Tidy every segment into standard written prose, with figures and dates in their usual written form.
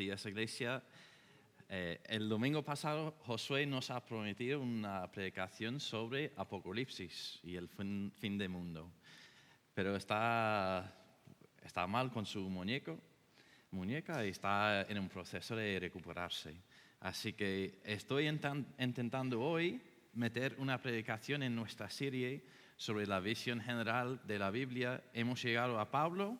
días, iglesia. El domingo pasado Josué nos ha prometido una predicación sobre Apocalipsis y el fin del mundo. Pero está mal con su muñeca y está en un proceso de recuperarse. Así que estoy intentando hoy meter una predicación en nuestra serie sobre la visión general de la Biblia. Hemos llegado a Pablo,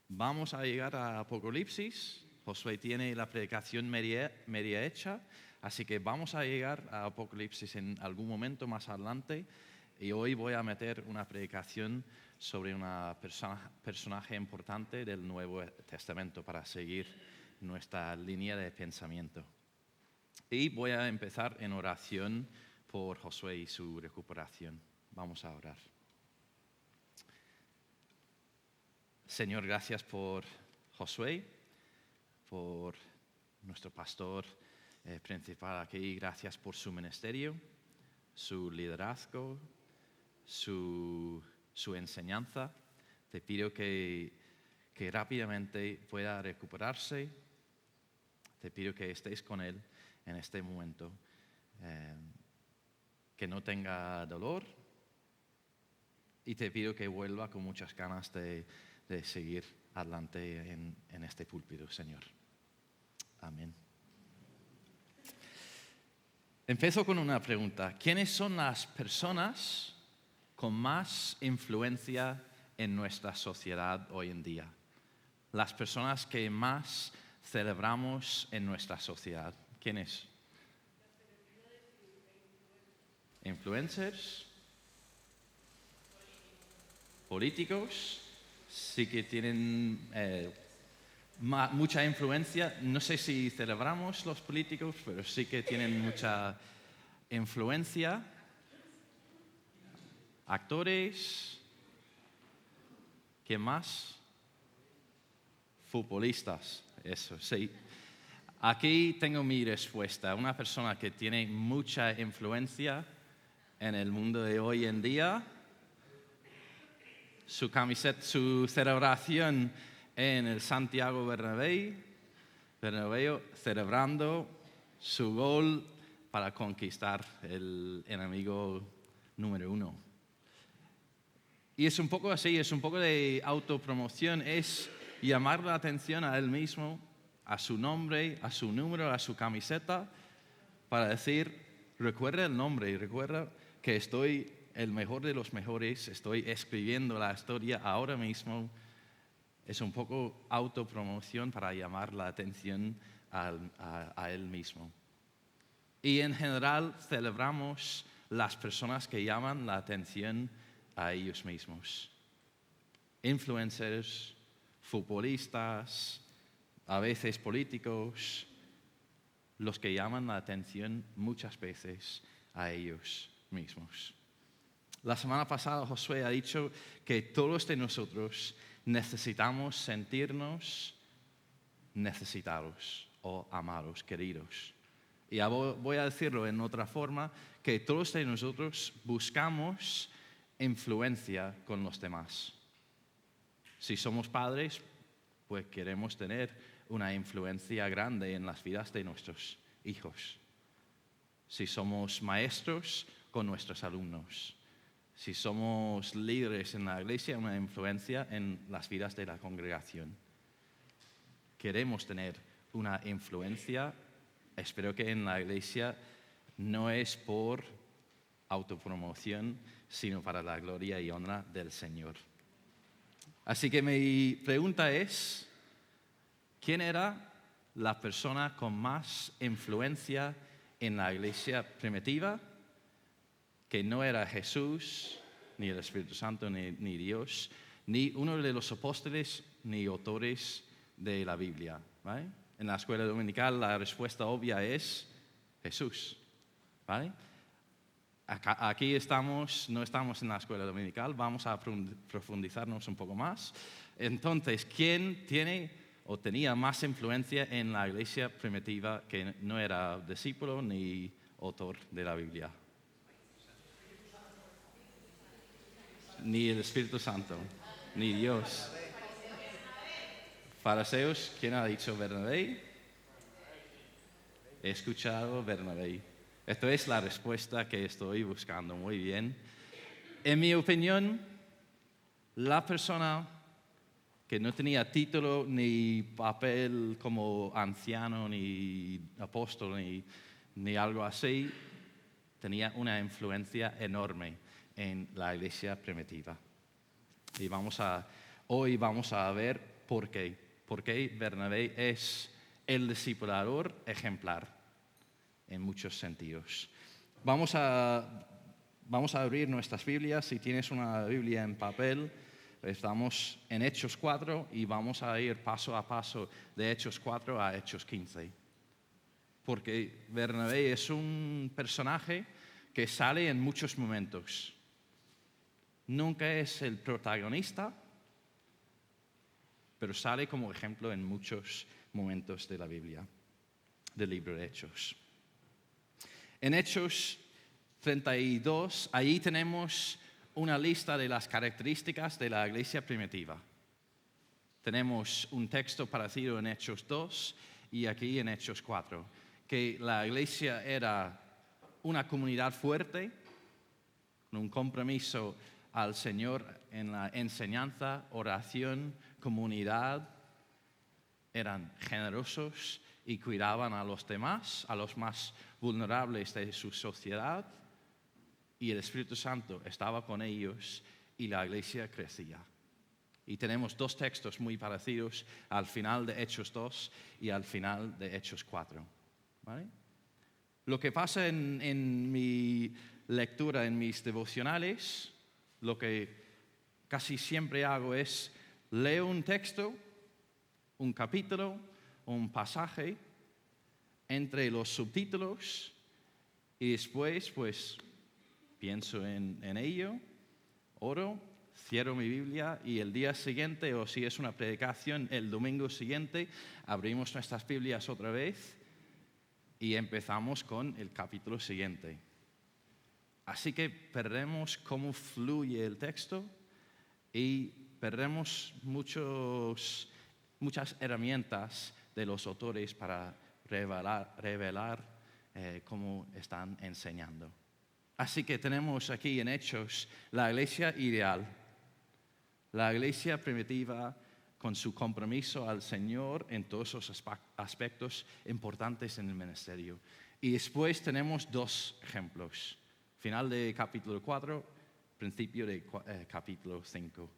vamos a llegar a Apocalipsis. Josué tiene la predicación media hecha, así que vamos a llegar a Apocalipsis en algún momento más adelante. Y hoy voy a meter una predicación sobre una personaje importante del Nuevo Testamento para seguir nuestra línea de pensamiento. Y voy a empezar en oración por Josué y su recuperación. Vamos a orar. Señor, gracias por Josué, por nuestro pastor principal aquí. Gracias por su ministerio, su liderazgo, su enseñanza. Te pido que rápidamente pueda recuperarse. Te pido que estés con él en este momento, que no tenga dolor, y te pido que vuelva con muchas ganas de seguir adelante en este púlpito, Señor. Amén. Empiezo con una pregunta. ¿Quiénes son las personas con más influencia en nuestra sociedad hoy en día? Las personas que más celebramos en nuestra sociedad. ¿Quiénes? Influencers, políticos, sí que tienen mucha influencia. No sé si celebramos los políticos, pero sí que tienen mucha influencia. Actores, ¿qué más? Futbolistas, eso, sí. Aquí tengo mi respuesta. Una persona que tiene mucha influencia en el mundo de hoy en día, su camiseta, su celebración en el Santiago Bernabéu, celebrando su gol para conquistar el enemigo número 1. Y es un poco así, es un poco de autopromoción, es llamar la atención a él mismo, a su nombre, a su número, a su camiseta, para decir, recuerda el nombre y recuerda que estoy el mejor de los mejores, estoy escribiendo la historia ahora mismo. Es un poco autopromoción para llamar la atención a él mismo. Y en general celebramos las personas que llaman la atención a ellos mismos. Influencers, futbolistas, a veces políticos, los que llaman la atención muchas veces a ellos mismos. La semana pasada Josué ha dicho que todos de nosotros necesitamos sentirnos necesitados o amados, queridos. Y voy a decirlo en otra forma, que todos de nosotros buscamos influencia con los demás. Si somos padres, pues queremos tener una influencia grande en las vidas de nuestros hijos. Si somos maestros, con nuestros alumnos. Si somos líderes en la iglesia, una influencia en las vidas de la congregación. Queremos tener una influencia. Espero que en la iglesia no es por autopromoción, sino para la gloria y honra del Señor. Así que mi pregunta es, ¿quién era la persona con más influencia en la iglesia primitiva? Que no era Jesús, ni el Espíritu Santo, ni Dios, ni uno de los apóstoles, ni autores de la Biblia, ¿vale? En la escuela dominical la respuesta obvia es Jesús, ¿vale? Aquí no estamos en la escuela dominical, vamos a profundizarnos un poco más. Entonces, ¿quién tiene o tenía más influencia en la iglesia primitiva que no era discípulo ni autor de la Biblia? Ni el Espíritu Santo, ni Dios. Fariseos, ¿quién ha dicho Bernabé? he escuchado Bernabé. Esto es la respuesta que estoy buscando. Muy bien. En mi opinión, la persona que no tenía título ni papel como anciano, ni apóstol, ni algo así, tenía una influencia enorme en la iglesia primitiva. Y hoy vamos a ver por qué. Por qué Bernabé es el discipulador ejemplar en muchos sentidos. Vamos a abrir nuestras Biblias. Si tienes una Biblia en papel, estamos en Hechos 4 y vamos a ir paso a paso de Hechos 4 a Hechos 15. Porque Bernabé es un personaje que sale en muchos momentos. Nunca es el protagonista, pero sale como ejemplo en muchos momentos de la Biblia, del libro de Hechos. En Hechos 32, ahí tenemos una lista de las características de la iglesia primitiva. Tenemos un texto parecido en Hechos 2 y aquí en Hechos 4, que la iglesia era una comunidad fuerte, con un compromiso al Señor en la enseñanza, oración, comunidad. Eran generosos y cuidaban a los demás, a los más vulnerables de su sociedad. Y el Espíritu Santo estaba con ellos y la iglesia crecía. Y tenemos dos textos muy parecidos al final de Hechos 2 y al final de Hechos 4. ¿Vale? Lo que pasa en mi lectura, en mis devocionales, lo que casi siempre hago es leo un texto, un capítulo, un pasaje, entre los subtítulos y después pues pienso en ello, oro, cierro mi Biblia y el día siguiente, o si es una predicación, el domingo siguiente, abrimos nuestras Biblias otra vez y empezamos con el capítulo siguiente. Así que perdemos cómo fluye el texto y perdemos muchas herramientas de los autores para revelar cómo están enseñando. Así que tenemos aquí en Hechos la iglesia ideal, la iglesia primitiva con su compromiso al Señor en todos los aspectos importantes en el ministerio. Y después tenemos dos ejemplos. Final de capítulo 4, principio de capítulo 5.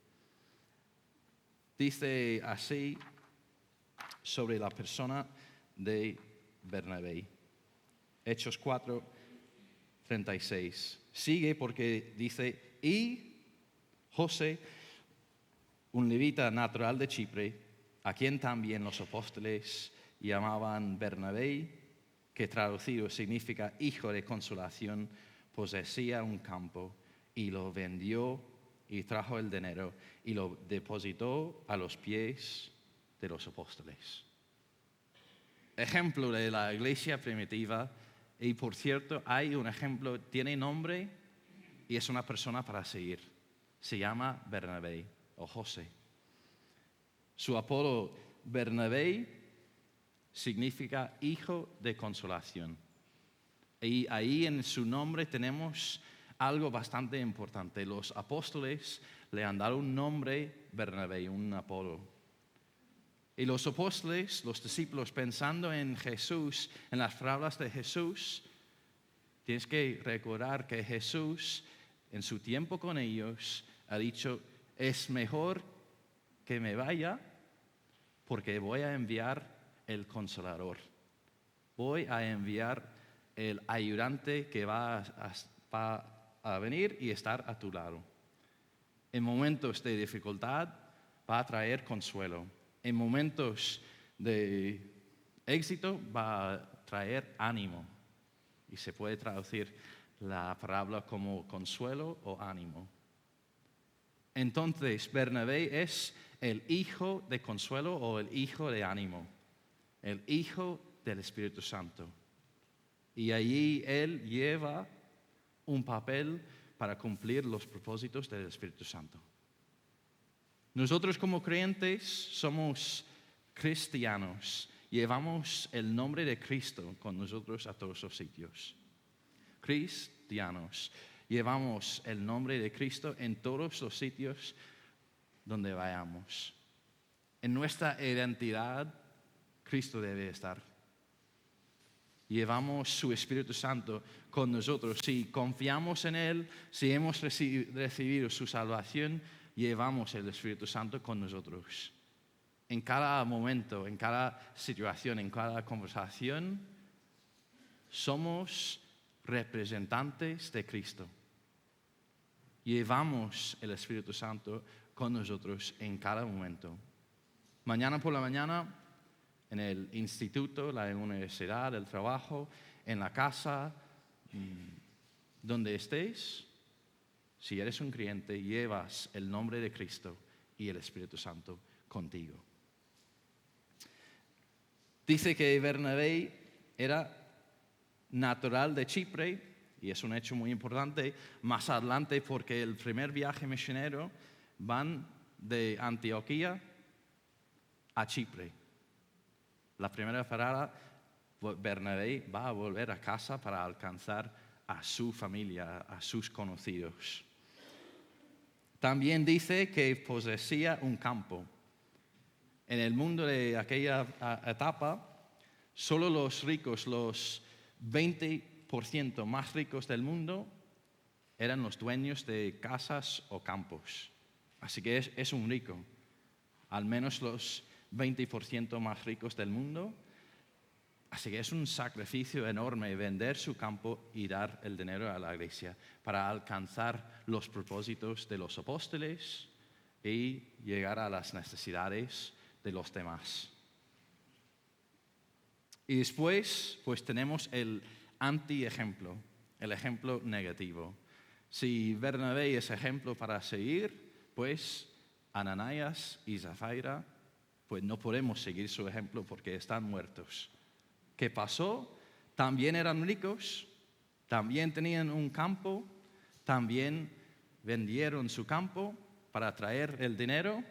Dice así sobre la persona de Bernabé. Hechos 4, 36. Sigue porque dice, y José, un levita natural de Chipre, a quien también los apóstoles llamaban Bernabé, que traducido significa hijo de consolación, poseía un campo y lo vendió y trajo el dinero y lo depositó a los pies de los apóstoles. Ejemplo de la iglesia primitiva. Y por cierto, hay un ejemplo, tiene nombre y es una persona para seguir. Se llama Bernabé o José. Su apodo Bernabé significa hijo de consolación. Y ahí en su nombre tenemos algo bastante importante. Los apóstoles le han dado un nombre Bernabé, un apodo. Y los apóstoles, los discípulos, pensando en Jesús, en las palabras de Jesús, tienes que recordar que Jesús, en su tiempo con ellos, ha dicho, es mejor que me vaya porque voy a enviar el Consolador. Voy a enviar el ayudante que va a venir y estar a tu lado. En momentos de dificultad va a traer consuelo. En momentos de éxito va a traer ánimo. Y se puede traducir la palabra como consuelo o ánimo. Entonces, Bernabé es el hijo de consuelo o el hijo de ánimo. El hijo del Espíritu Santo. Y allí él lleva un papel para cumplir los propósitos del Espíritu Santo. Nosotros como creyentes somos cristianos llevamos el nombre de Cristo con nosotros a todos los sitios. Cristianos, llevamos el nombre de Cristo en todos los sitios donde vayamos. En nuestra identidad, Cristo debe estar. Llevamos su Espíritu Santo con nosotros. Si confiamos en Él, si hemos recibido su salvación, llevamos el Espíritu Santo con nosotros. En cada momento, en cada situación, en cada conversación, somos representantes de Cristo. Llevamos el Espíritu Santo con nosotros en cada momento. Mañana por la mañana, en el instituto, la universidad, el trabajo, en la casa, donde estés, si eres un creyente, llevas el nombre de Cristo y el Espíritu Santo contigo. Dice que Bernabé era natural de Chipre, y es un hecho muy importante, más adelante porque el primer viaje misionero van de Antioquía a Chipre. La primera parada, Bernabé va a volver a casa para alcanzar a su familia, a sus conocidos. También dice que poseía un campo. En el mundo de aquella etapa, solo los ricos, los 20% más ricos del mundo, eran los dueños de casas o campos. Así que es un rico. Al menos los 20% más ricos del mundo. Así que es un sacrificio enorme vender su campo y dar el dinero a la iglesia para alcanzar los propósitos de los apóstoles y llegar a las necesidades de los demás. Y después, pues tenemos el anti-ejemplo, el ejemplo negativo. Si Bernabé es ejemplo para seguir, pues Ananías y Zafira, pues no podemos seguir su ejemplo porque están muertos. ¿Qué pasó? También eran ricos, también tenían un campo, también vendieron su campo para traer el dinero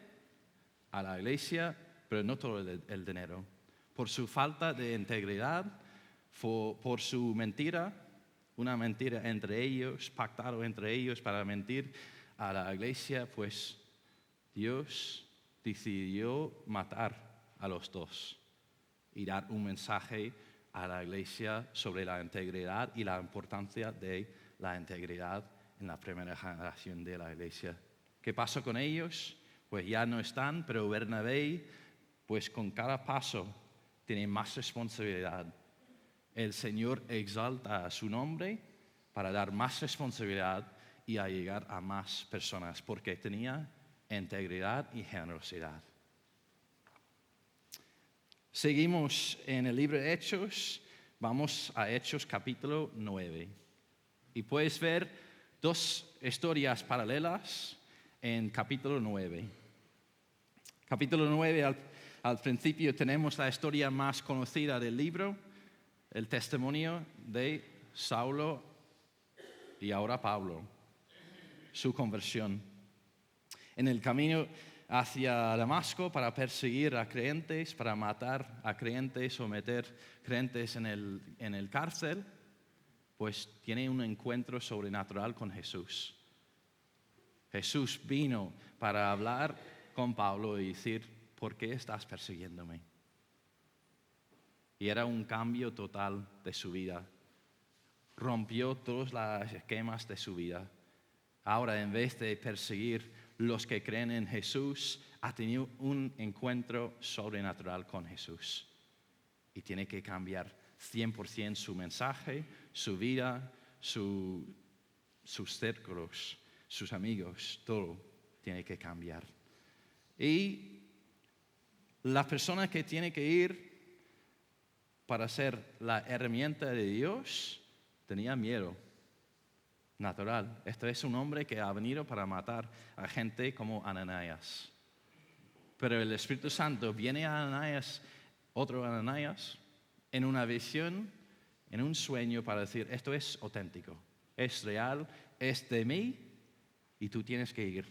a la iglesia, pero no todo el dinero. Por su falta de integridad, por su mentira, una mentira entre ellos, pactado entre ellos para mentir a la iglesia, pues Dios decidió matar a los dos y dar un mensaje a la iglesia sobre la integridad y la importancia de la integridad en la primera generación de la iglesia. ¿Qué pasó con ellos? Pues ya no están, pero Bernabé, pues con cada paso tiene más responsabilidad. El Señor exalta su nombre para dar más responsabilidad y a llegar a más personas, porque tenía integridad y generosidad. Seguimos en el libro de Hechos, vamos a Hechos capítulo 9. Y puedes ver dos historias paralelas en capítulo 9. Capítulo 9, al principio tenemos la historia más conocida del libro, el testimonio de Saulo y ahora Pablo, su conversión. En el camino hacia Damasco para perseguir a creyentes, para matar a creyentes o meter creyentes en el cárcel, pues tiene un encuentro sobrenatural con Jesús. Jesús vino para hablar con Pablo y decir, ¿por qué estás persiguiéndome? Y era un cambio total de su vida. Rompió todos los esquemas de su vida. Ahora, en vez de perseguir los que creen en Jesús, ha tenido un encuentro sobrenatural con Jesús. Y tiene que cambiar 100% su mensaje, su vida, sus círculos, sus amigos, todo tiene que cambiar. Y la persona que tiene que ir para ser la herramienta de Dios tenía miedo. Natural. Este es un hombre que ha venido para matar a gente como Ananías. Pero el Espíritu Santo viene a Ananías, otro Ananías, en una visión, en un sueño para decir, esto es auténtico, es real, es de mí y tú tienes que ir.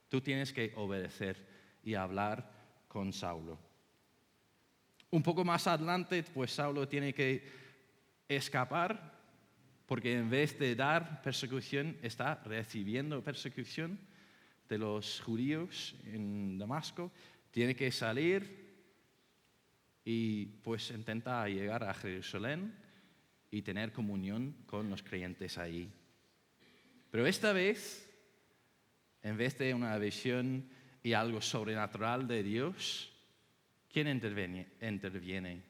Tú tienes que obedecer y hablar con Saulo. Un poco más adelante, pues Saulo tiene que escapar porque en vez de dar persecución, está recibiendo persecución de los judíos en Damasco. Tiene que salir y pues intenta llegar a Jerusalén y tener comunión con los creyentes allí. Pero esta vez, en vez de una visión y algo sobrenatural de Dios, ¿quién interviene?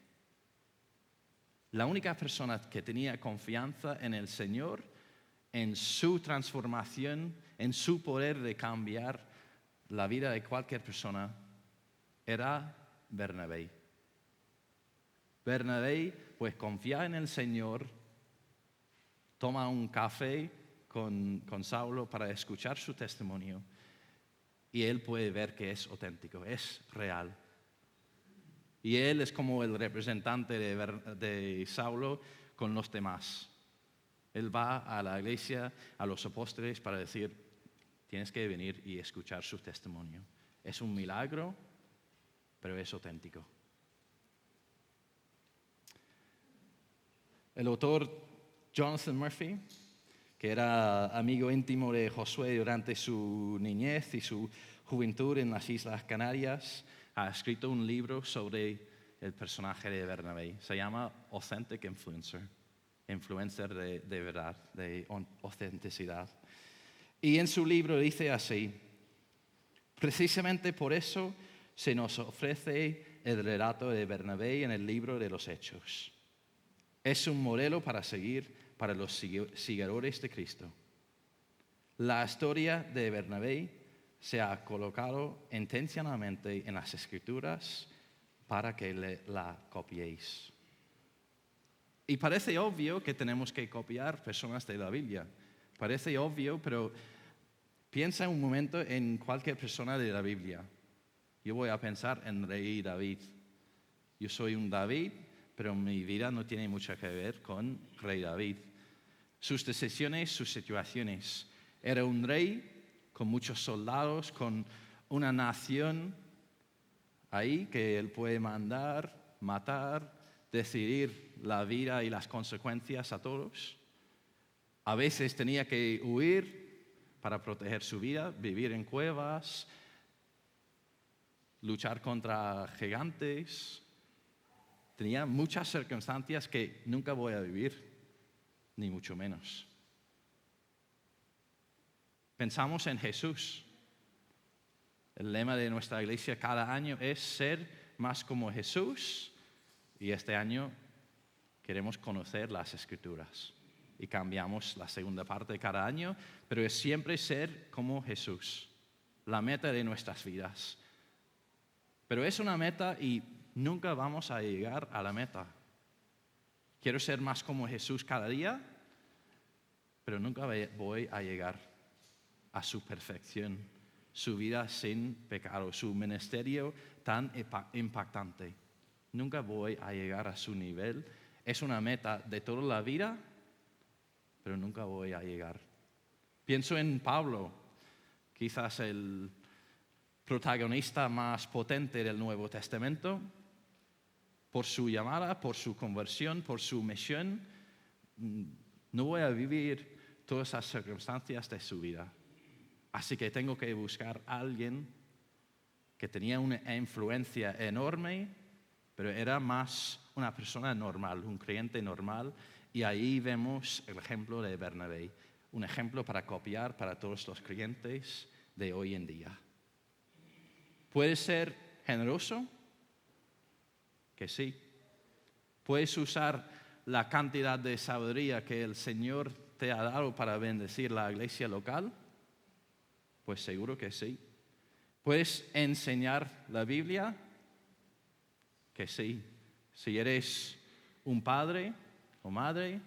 La única persona que tenía confianza en el Señor, en su transformación, en su poder de cambiar la vida de cualquier persona, era Bernabé. Bernabé, pues confía en el Señor, toma un café con Saulo para escuchar su testimonio y él puede ver que es auténtico, es real. Y él es como el representante de Saulo con los demás. Él va a la iglesia, a los apóstoles para decir, tienes que venir y escuchar su testimonio. Es un milagro, pero es auténtico. El autor Jonathan Murphy, que era amigo íntimo de Josué durante su niñez y su juventud en las Islas Canarias, ha escrito un libro sobre el personaje de Bernabé. Se llama Authentic Influencer, influencer de verdad, de autenticidad. Y en su libro dice así, precisamente por eso se nos ofrece el relato de Bernabé en el libro de los Hechos. Es un modelo para seguir para los seguidores de Cristo. La historia de Bernabé se ha colocado intencionalmente en las Escrituras para que la copiéis. Y parece obvio que tenemos que copiar personas de la Biblia. Parece obvio, pero piensa un momento en cualquier persona de la Biblia. Yo voy a pensar en Rey David. Yo soy un David, pero mi vida no tiene mucho que ver con Rey David. Sus decisiones, sus situaciones. Era un rey con muchos soldados, con una nación ahí que él puede mandar, matar, decidir la vida y las consecuencias a todos. A veces tenía que huir para proteger su vida, vivir en cuevas, luchar contra gigantes. Tenía muchas circunstancias que nunca voy a vivir, ni mucho menos. Pensamos en Jesús. El lema de nuestra iglesia cada año es ser más como Jesús y este año queremos conocer las Escrituras y cambiamos la segunda parte de cada año, pero es siempre ser como Jesús, la meta de nuestras vidas. Pero es una meta y nunca vamos a llegar a la meta. Quiero ser más como Jesús cada día, pero nunca voy a llegar a su perfección, su vida sin pecado, su ministerio tan impactante. Nunca voy a llegar a su nivel. Es una meta de toda la vida, pero nunca voy a llegar. Pienso en Pablo, quizás el protagonista más potente del Nuevo Testamento, por su llamada, por su conversión, por su misión. No voy a vivir todas las circunstancias de su vida. Así que tengo que buscar a alguien que tenía una influencia enorme, pero era más una persona normal, un creyente normal. Y ahí vemos el ejemplo de Bernabé, un ejemplo para copiar para todos los creyentes de hoy en día. ¿Puedes ser generoso? Que sí. ¿Puedes usar la cantidad de sabiduría que el Señor te ha dado para bendecir la iglesia local? Pues seguro que sí. ¿Puedes enseñar la Biblia? Que sí. Si eres un padre o madre,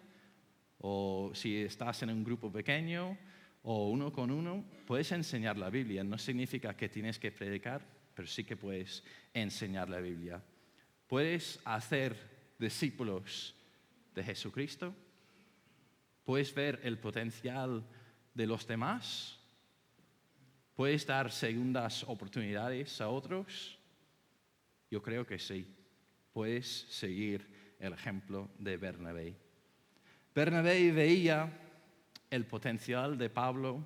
o si estás en un grupo pequeño o uno con uno, puedes enseñar la Biblia. No significa que tienes que predicar, pero sí que puedes enseñar la Biblia. ¿Puedes hacer discípulos de Jesucristo? ¿Puedes ver el potencial de los demás? ¿Puedes dar segundas oportunidades a otros? Yo creo que sí. puedes seguir el ejemplo de Bernabé. Bernabé veía el potencial de Pablo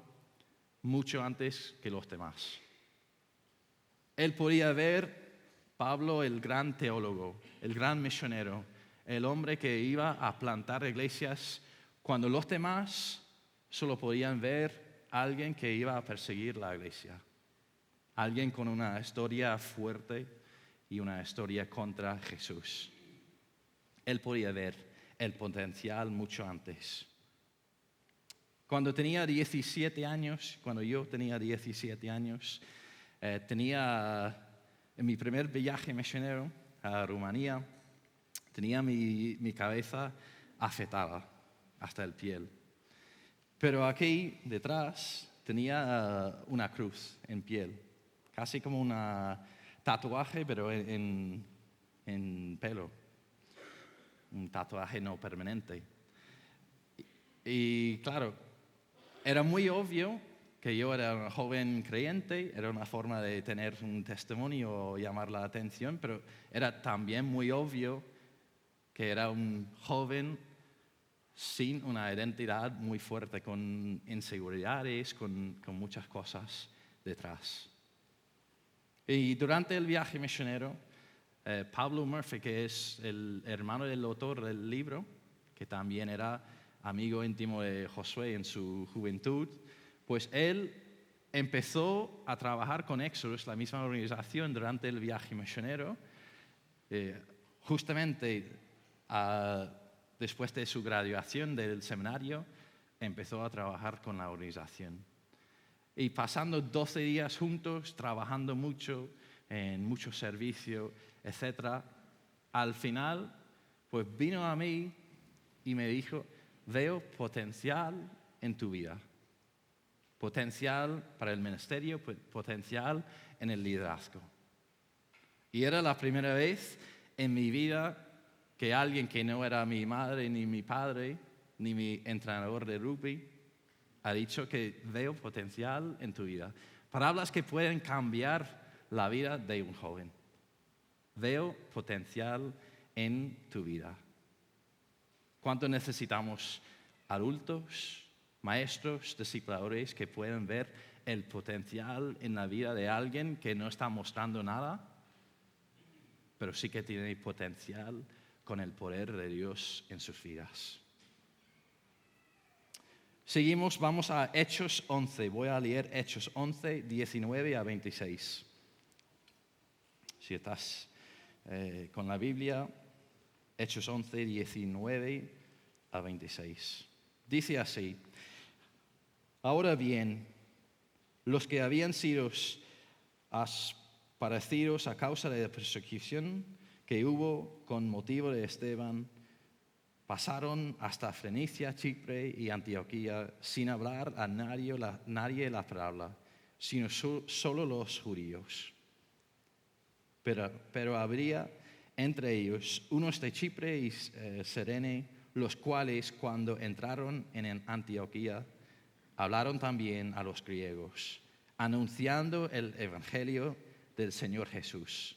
mucho antes que los demás. Él podía ver Pablo, el gran teólogo, el gran misionero, el hombre que iba a plantar iglesias cuando los demás solo podían ver a alguien que iba a perseguir la iglesia. Alguien con una historia fuerte y una historia contra Jesús. Él podía ver el potencial mucho antes. Cuando yo tenía 17 años, tenía en mi primer viaje misionero a Rumanía, tenía mi cabeza afectada hasta el piel. Pero aquí detrás tenía una cruz en piel, casi como un tatuaje, pero en pelo, un tatuaje no permanente. Y claro, era muy obvio que yo era un joven creyente, era una forma de tener un testimonio o llamar la atención, pero era también muy obvio que era un joven sin una identidad muy fuerte, con inseguridades, con muchas cosas detrás. Y durante el viaje misionero, Pablo Murphy, que es el hermano del autor del libro, que también era amigo íntimo de Josué en su juventud, pues él empezó a trabajar con Exodus, la misma organización, durante el viaje misionero, justamente después de su graduación del seminario, empezó a trabajar con la organización. Y pasando 12 días juntos, trabajando mucho, en mucho servicio, etc., al final, pues vino a mí y me dijo: veo potencial en tu vida, potencial para el ministerio, potencial en el liderazgo. Y era la primera vez en mi vida que alguien que no era mi madre, ni mi padre, ni mi entrenador de rugby, ha dicho que veo potencial en tu vida. Palabras que pueden cambiar la vida de un joven. Veo potencial en tu vida. ¿Cuánto necesitamos adultos, maestros, discipuladores que pueden ver el potencial en la vida de alguien que no está mostrando nada, pero sí que tiene potencial con el poder de Dios en sus vidas? Seguimos, vamos a Hechos 11. Voy a leer Hechos 11, 19 a 26. Si estás con la Biblia, Hechos 11, 19 a 26. Dice así: ahora bien, los que habían sido esparcidos a causa de la persecución que hubo con motivo de Esteban, pasaron hasta Fenicia, Chipre y Antioquía sin hablar a nadie la palabra, sino solo los judíos. Pero habría entre ellos unos de Chipre y Cirene, los cuales cuando entraron en Antioquía hablaron también a los griegos, anunciando el evangelio del Señor Jesús.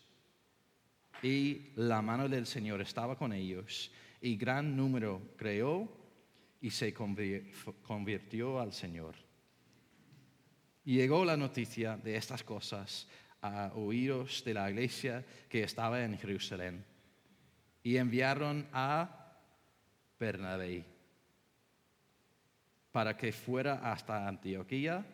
Y la mano del Señor estaba con ellos, y gran número creó y se convirtió al Señor. Y llegó la noticia de estas cosas a oídos de la iglesia que estaba en Jerusalén, y enviaron a Bernabé para que fuera hasta Antioquía.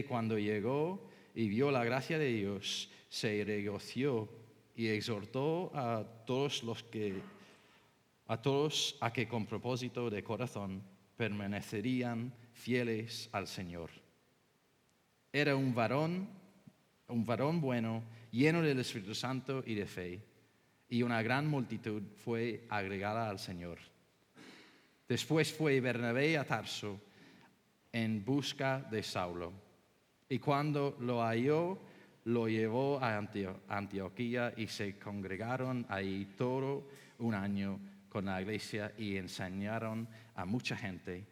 Cuando llegó y vio la gracia de Dios, se regocijó y exhortó a todos a que con propósito de corazón permanecerían fieles al Señor. Era un varón bueno, lleno del Espíritu Santo y de fe, y una gran multitud fue agregada al Señor. Después fue Bernabé a Tarso en busca de Saulo, y cuando lo halló, lo llevó a Antioquía, y se congregaron ahí todo un año con la iglesia y enseñaron a mucha gente.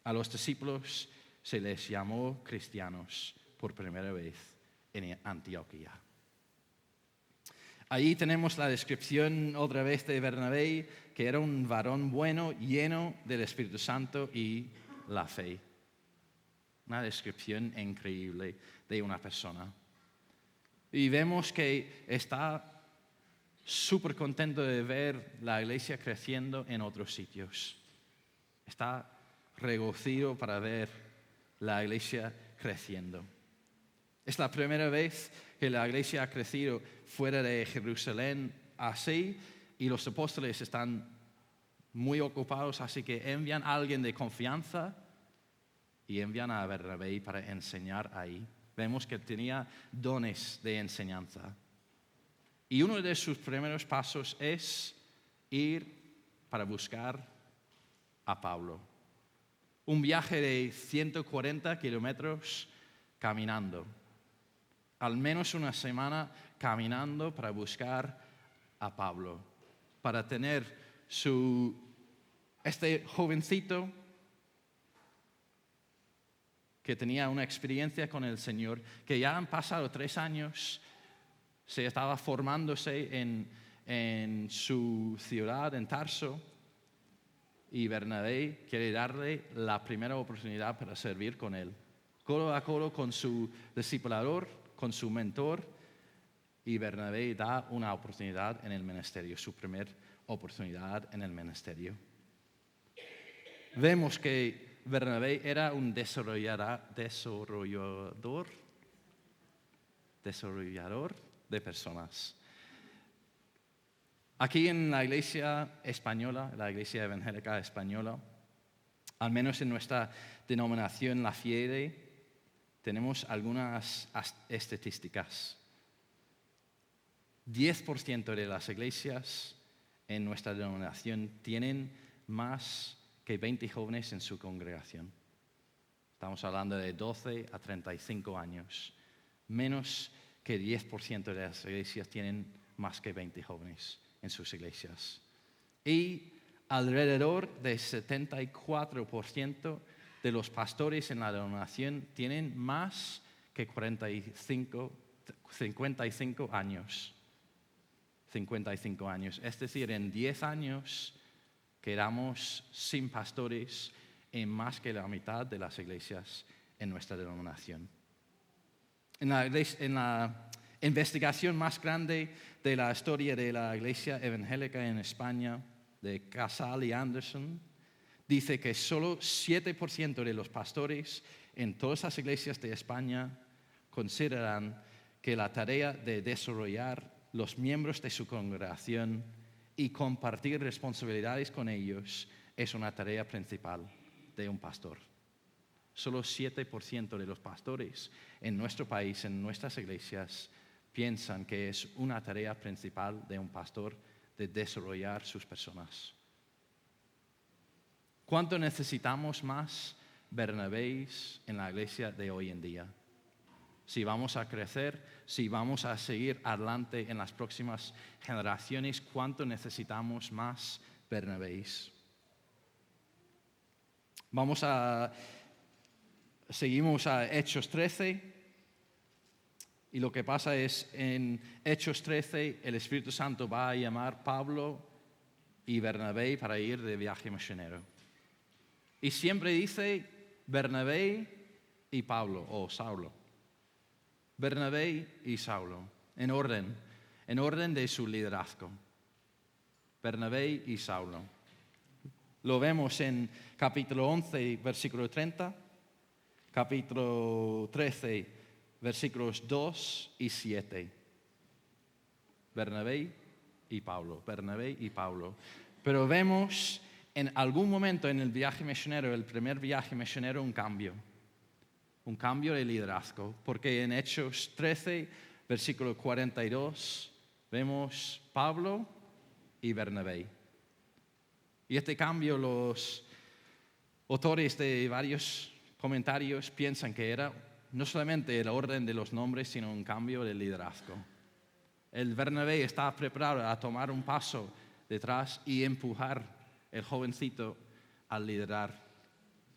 A los discípulos se les llamó cristianos por primera vez en Antioquía. Ahí tenemos la descripción otra vez de Bernabé, que era un varón bueno, lleno del Espíritu Santo y la fe. Una descripción increíble de una persona. Y vemos que está súper contento de ver la iglesia creciendo en otros sitios. Está regocijado para ver la iglesia creciendo. Es la primera vez que la iglesia ha crecido fuera de Jerusalén así, y los apóstoles están muy ocupados, así que envían a alguien de confianza y envían a Bernabé para enseñar ahí. Vemos que tenía dones de enseñanza. Y uno de sus primeros pasos es ir para buscar a Pablo. Un viaje de 140 kilómetros caminando. Al menos una semana caminando para buscar a Pablo. Para tener este jovencito que tenía una experiencia con el Señor, que ya han pasado 3 años, se estaba formándose en su ciudad, en Tarso, y Bernabé quiere darle la primera oportunidad para servir con él, codo a codo con su discipulador, con su mentor, y Bernabé da una oportunidad en el ministerio, su primera oportunidad en el ministerio. Vemos que Bernabé era un desarrollador de personas. Aquí en la iglesia española, la iglesia evangélica española, al menos en nuestra denominación, la Fiede, tenemos algunas estadísticas. 10% de las iglesias en nuestra denominación tienen más que 20 jóvenes en su congregación. Estamos hablando de 12 a 35 años. Menos que 10% de las iglesias tienen más que 20 jóvenes en sus iglesias. Y alrededor del 74% de los pastores en la denominación tienen más que 55 años. 55 años. Es decir, en 10 años quedamos sin pastores en más que la mitad de las iglesias en nuestra denominación. En la investigación más grande de la historia de la iglesia evangélica en España, de Casal y Anderson, dice que solo 7% de los pastores en todas las iglesias de España consideran que la tarea de desarrollar los miembros de su congregación y compartir responsabilidades con ellos es una tarea principal de un pastor. Solo 7% de los pastores en nuestro país, en nuestras iglesias, piensan que es una tarea principal de un pastor de desarrollar sus personas. ¿Cuánto necesitamos más Bernabés en la iglesia de hoy en día? Si vamos a crecer, si vamos a seguir adelante en las próximas generaciones, ¿cuánto necesitamos más Bernabés? Seguimos a Hechos 13, y lo que pasa es, en Hechos 13, el Espíritu Santo va a llamar a Pablo y Bernabé para ir de viaje misionero. Y siempre dice Bernabé y Pablo, o Saulo. Bernabé y Saulo, en orden de su liderazgo. Bernabé y Saulo. Lo vemos en capítulo 11, versículo 30, capítulo 13, versículos 2 y 7. Bernabé y Pablo, Bernabé y Pablo. Pero vemos en algún momento en el viaje misionero, el primer viaje misionero, un cambio de liderazgo, porque en Hechos 13, versículo 42, vemos Pablo y Bernabé. Y este cambio, los autores de varios comentarios piensan que era no solamente el orden de los nombres, sino un cambio de liderazgo. El Bernabé está preparado a tomar un paso detrás y empujar el jovencito a liderar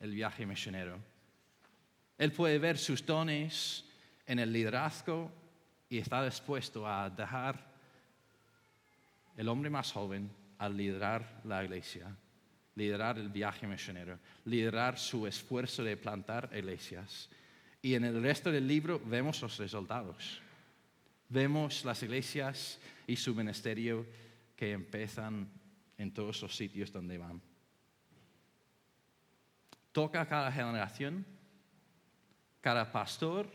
el viaje misionero. Él puede ver sus dones en el liderazgo y está dispuesto a dejar el hombre más joven, a liderar la iglesia, liderar el viaje misionero, liderar su esfuerzo de plantar iglesias. Y en el resto del libro vemos los resultados. Vemos las iglesias y su ministerio que empiezan en todos los sitios donde van. Toca a cada generación, cada pastor,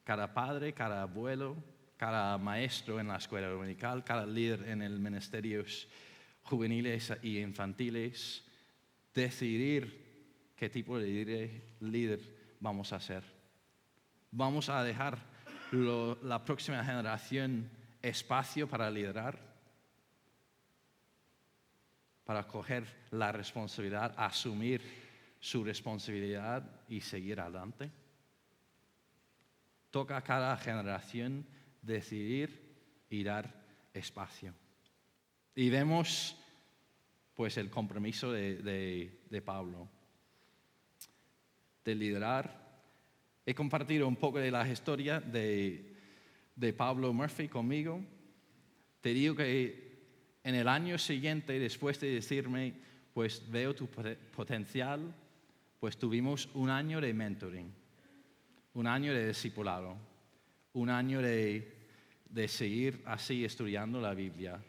cada padre, cada abuelo, cada maestro en la escuela dominical, cada líder en el ministerios juveniles y infantiles, decidir qué tipo de líder vamos a ser. Vamos a dejar la próxima generación espacio para liderar, para coger la responsabilidad, asumir su responsabilidad y seguir adelante. Toca a cada generación decidir y dar espacio. Y vemos pues el compromiso de Pablo de liderar. He compartido un poco de la historia de Pablo Murphy conmigo. Te digo que en el año siguiente, después de decirme, pues veo tu potencial, pues tuvimos un año de mentoring, un año de discipulado, un año de seguir así estudiando la Biblia.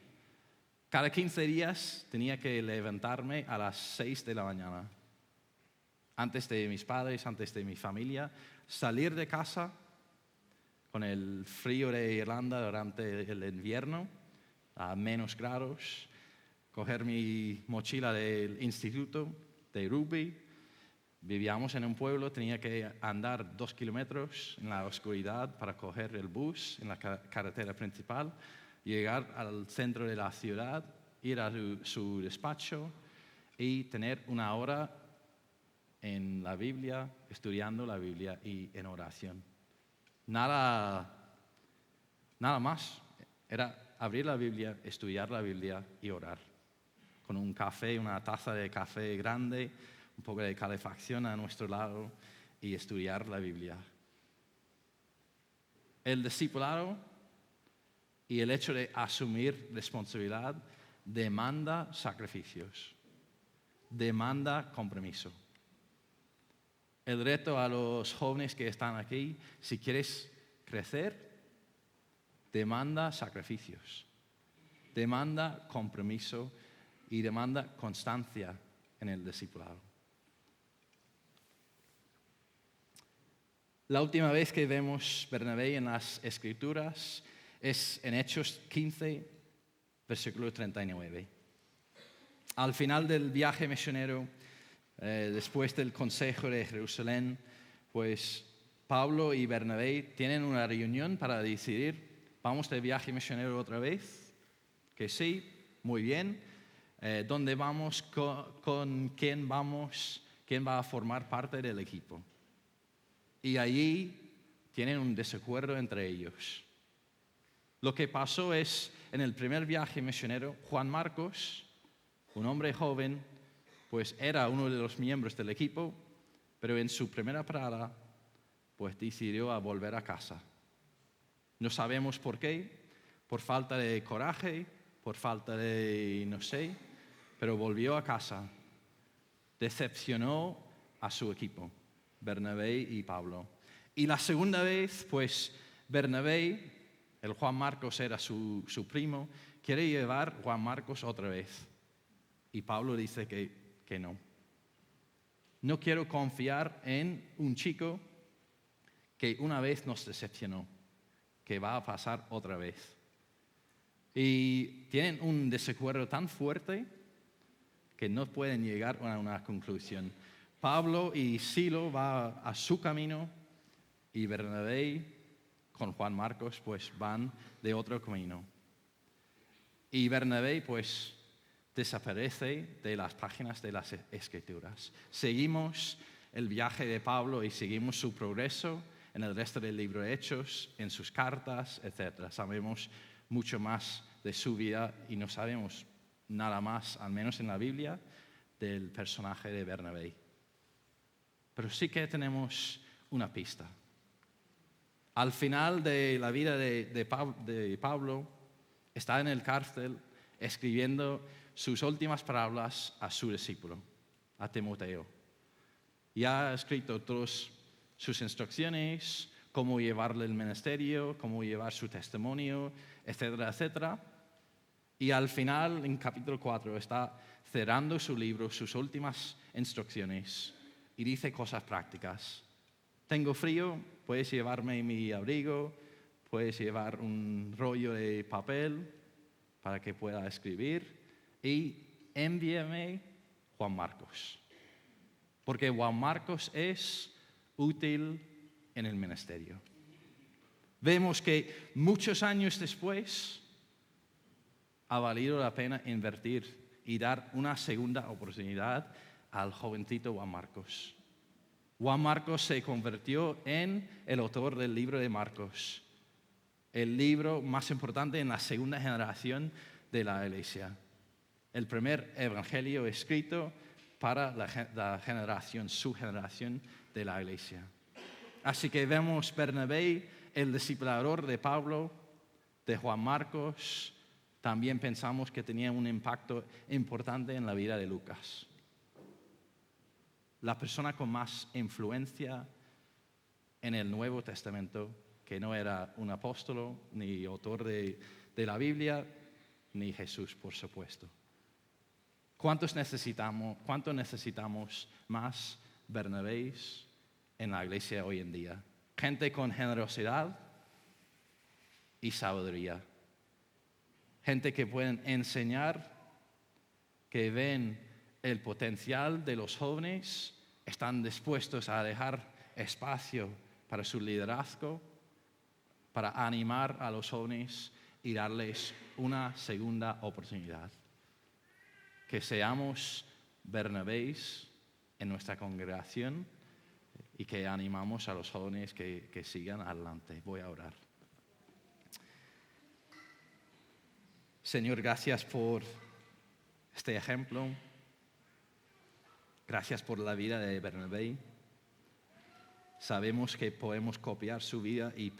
Cada 15 días tenía que levantarme a las 6 de la mañana, antes de mis padres, antes de mi familia, salir de casa con el frío de Irlanda durante el invierno, a menos grados, coger mi mochila del instituto de rugby. Vivíamos en un pueblo, tenía que andar 2 kilómetros en la oscuridad para coger el bus en la carretera principal, llegar al centro de la ciudad, ir a su despacho y tener una hora en la Biblia, estudiando la Biblia y en oración. Nada más. Era abrir la Biblia, estudiar la Biblia y orar. Con un café, una taza de café grande, un poco de calefacción a nuestro lado y estudiar la Biblia. El discipulado y el hecho de asumir responsabilidad demanda sacrificios, demanda compromiso. El reto a los jóvenes que están aquí, si quieres crecer, demanda sacrificios, demanda compromiso y demanda constancia en el discipulado. La última vez que vemos Bernabé en las Escrituras es en Hechos 15, versículo 39. Al final del viaje misionero, después del Consejo de Jerusalén, pues Pablo y Bernabé tienen una reunión para decidir, ¿vamos de viaje misionero otra vez? Que sí, muy bien. ¿Dónde vamos? ¿Con quién vamos? ¿Quién va a formar parte del equipo? Y allí tienen un desacuerdo entre ellos. Lo que pasó es, en el primer viaje misionero, Juan Marcos, un hombre joven, pues era uno de los miembros del equipo, pero en su primera parada, pues decidió a volver a casa. No sabemos por qué, por falta de coraje, por falta de no sé, pero volvió a casa. Decepcionó a su equipo, Bernabé y Pablo. Y la segunda vez, pues Bernabé, el Juan Marcos era su primo, quiere llevar Juan Marcos otra vez. Y Pablo dice que no. No quiero confiar en un chico que una vez nos decepcionó, que va a pasar otra vez. Y tienen un desacuerdo tan fuerte que no pueden llegar a una conclusión. Pablo y Silo van a su camino y Bernabé con Juan Marcos pues van de otro camino. Y Bernabé pues desaparece de las páginas de las Escrituras. Seguimos el viaje de Pablo y seguimos su progreso en el resto del libro de Hechos, en sus cartas, etc. Sabemos mucho más de su vida y no sabemos nada más, al menos en la Biblia, del personaje de Bernabé. Pero sí que tenemos una pista. Al final de la vida de Pablo, está en el cárcel escribiendo sus últimas palabras a su discípulo, a Timoteo. Y ha escrito todas sus instrucciones, cómo llevarle el ministerio, cómo llevar su testimonio, etcétera, etcétera. Y al final, en capítulo 4, está cerrando su libro, sus últimas instrucciones, y dice cosas prácticas. Tengo frío, puedes llevarme mi abrigo, puedes llevar un rollo de papel para que pueda escribir, y envíame Juan Marcos. Porque Juan Marcos es útil en el ministerio. Vemos que muchos años después ha valido la pena invertir y dar una segunda oportunidad al jovencito Juan Marcos. Juan Marcos se convirtió en el autor del libro de Marcos, el libro más importante en la segunda generación de la iglesia. El primer evangelio escrito para su generación de la iglesia. Así que vemos Bernabé, el discipulador de Pablo, de Juan Marcos. También pensamos que tenía un impacto importante en la vida de Lucas. La persona con más influencia en el Nuevo Testamento, que no era un apóstol ni autor de la Biblia, ni Jesús, por supuesto. ¿Cuánto necesitamos más Bernabés en la iglesia hoy en día? Gente con generosidad y sabiduría. Gente que pueden enseñar, que ven el potencial de los jóvenes, están dispuestos a dejar espacio para su liderazgo, para animar a los jóvenes y darles una segunda oportunidad. Que seamos Bernabés en nuestra congregación y que animamos a los jóvenes que sigan adelante. Voy a orar. Señor, gracias por este ejemplo. Gracias por la vida de Bernabé. Sabemos que podemos copiar su vida y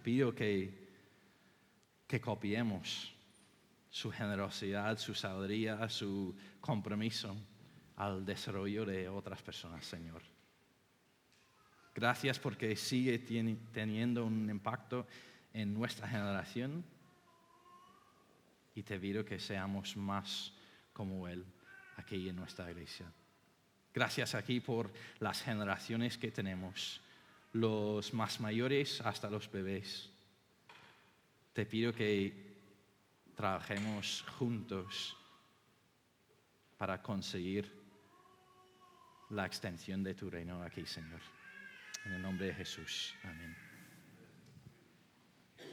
pido que copiemos su generosidad, su sabiduría, su compromiso al desarrollo de otras personas, Señor. Gracias porque sigue teniendo un impacto en nuestra generación y te pido que seamos más como Él aquí en nuestra iglesia. Gracias aquí por las generaciones que tenemos, los más mayores hasta los bebés. Te pido que trabajemos juntos para conseguir la extensión de tu reino aquí, Señor. En el nombre de Jesús. Amén.